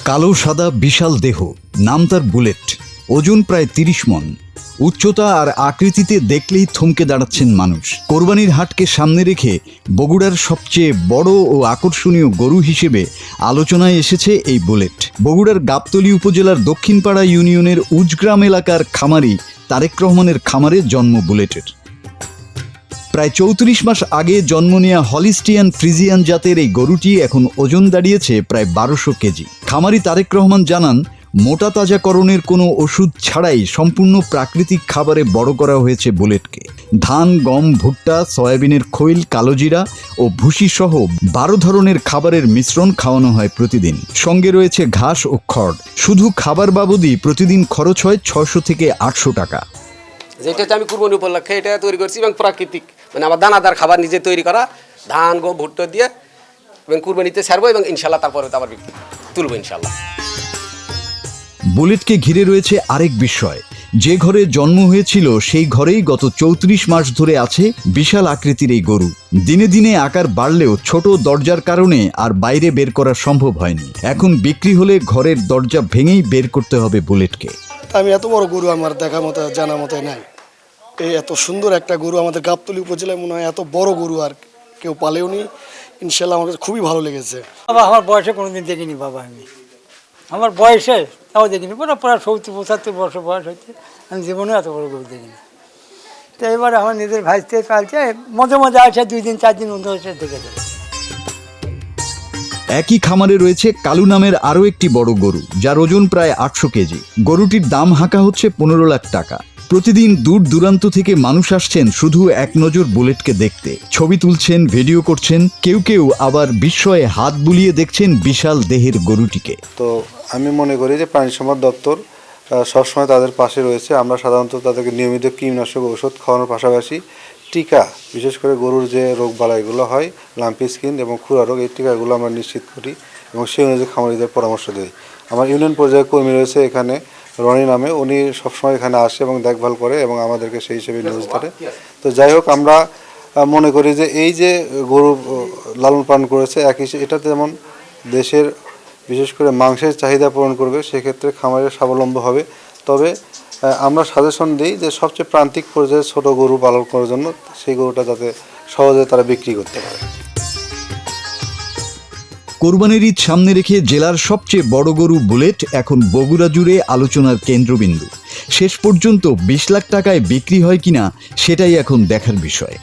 কালো সাদা বিশাল দেহ, নাম তার বুলেট, ওজন প্রায় ৩০ মণ। উচ্চতা আর আকৃতিতে দেখলেই থমকে দাঁড়াচ্ছেন মানুষ। কোরবানির হাটকে সামনে রেখে বগুড়ার সবচেয়ে বড় ও আকর্ষণীয় গরু হিসেবে আলোচনায় এসেছে এই বুলেট। বগুড়ার গাবতলী উপজেলার দক্ষিণপাড়া ইউনিয়নের উজগ্রাম এলাকার খামারি তারেক রহমানের খামারে জন্ম বুলেটের। প্রায় ৩৪ মাস আগে জন্ম নেওয়া হলিস্টিয়ান ফ্রিজিয়ান জাতের এই গরুটি এখন ওজন দাঁড়িয়েছে প্রায় ১২০০ কেজি। খামারি তারেক রহমান জানান, মোটা তাজাকরণের কোনো ওষুধ ছাড়াই সম্পূর্ণ প্রাকৃতিক খাবারে বড় করা হয়েছে বুলেটকে। ধান, গম, ভুট্টা, সয়াবিনের খৈল, কালোজিরা ও ভুসি সহ ১২ ধরনের খাবারের মিশ্রণ খাওয়ানো হয় প্রতিদিন। সঙ্গে রয়েছে ঘাস ও খড়। শুধু খাবার বাবদই প্রতিদিন খরচ হয় ৬০০ থেকে ৮০০ টাকা। যেটা হচ্ছে আমি কুরবানি উপলক্ষে এটা তৈরি করছি এবং প্রাকৃতিক মানে আমার দানাদার খাবার নিজে তৈরি করা, ধান, গম, ভুট্টা দিয়ে এবং কুরবানিতে ছাড়বো এবং ইনশাল্লাহ তারপরে তো আবার তুলবো ইনশাল্লাহ। বুলেটকে ঘিরে রয়েছে আরেক বিষয়। যে ঘরে জন্ম হয়েছিল সেই ঘরেই গত ৩৪ মাস ধরে আছে বিশাল আকৃতির এই গরু। দিনে দিনে আকার বাড়লেও ছোট দরজার কারণে আর বাইরে বের করা সম্ভব হয়নি। এখন বিক্রি হলে ঘরের দরজা ভেঙেই বের করতে হবে বুলেটকে। আমি এত বড় গরু আমার দেখা মতো জানা মতো নাই। এই এত সুন্দর একটা গরু আমাদের গাবতলী উপজেলায় মনে হয় এত বড় গরু আর কেউ পালেও নি। ইনশাল্লাহ আমার কাছে খুবই ভালো লেগেছে। বাবা আমার বয়সে কোনোদিন দেখিনি বাবা, আমি আমার বয়সে তাও দেখিনি, প্রায় ৭০-৭৫ বছর বয়স হচ্ছে, আমি জীবনে এত বড় গরু দেখিনি। তো এবার আমার নিজের ভাইতে পালছে, মধ্যে মধ্যে আসে ২ দিন ৪ দিন মধ্যে হচ্ছে দেখে যাবে। একই খামারে রয়েছে কালু নামের আরও একটি বড় গরু, যার ওজন প্রায় ৮০০ কেজি। গরুটির দাম হাঁকা হচ্ছে ১৫ লাখ টাকা। প্রতিদিন দূর দূরান্ত থেকে মানুষ আসছেন শুধু এক নজর বুলেটকে দেখতে। ছবি তুলছেন, ভিডিও করছেন, কেউ কেউ আবার বিস্ময়ে হাত বুলিয়ে দেখছেন বিশাল দেহের গরুটিকে। তো আমি মনে করি যে প্রাণী সম্পদ দপ্তর সবসময় তাদের পাশে রয়েছে। আমরা সাধারণত তাদেরকে নিয়মিত কীটনাশক ওষুধ খাওয়ানোর পাশাপাশি টিকা, বিশেষ করে গরুর যে রোগ বালাইগুলো হয়, লাম্পি স্কিন এবং খুরা রোগ, এই টিকাগুলো আমরা নিশ্চিত করি এবং সেই অনুযায়ী খামারিদের পরামর্শ দিই। আমার ইউনিয়ন পর্যায়ে কর্মী রয়েছে এখানে, রনি নামে, উনি সবসময় এখানে আসে এবং দেখভাল করে এবং আমাদেরকে সেই হিসেবে নিউজ ধরে। তো যাই হোক, আমরা মনে করি যে এই যে গরু লালন পালন করেছে এটা যেমন দেশের বিশেষ করে মাংসের চাহিদা পূরণ করবে, সেক্ষেত্রে খামারের স্বাবলম্বী হবে। তবে আমরা সাজেশন দিই যে সবচেয়ে প্রান্তিক পর্যায়ে ছোট গরু পালন করার জন্য, সেই গরুটা যাতে সহজে তারা বিক্রি করতে পারে। কোরবানির ঈদ সামনে রেখে জেলার সবচেয়ে বড় গরু বুলেট এখন বগুড়া জুড়ে আলোচনার কেন্দ্রবিন্দু। শেষ পর্যন্ত ২০ লাখ টাকায় বিক্রি হয় কিনা সেটাই এখন দেখার বিষয়।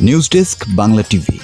News desk, Bangla TV.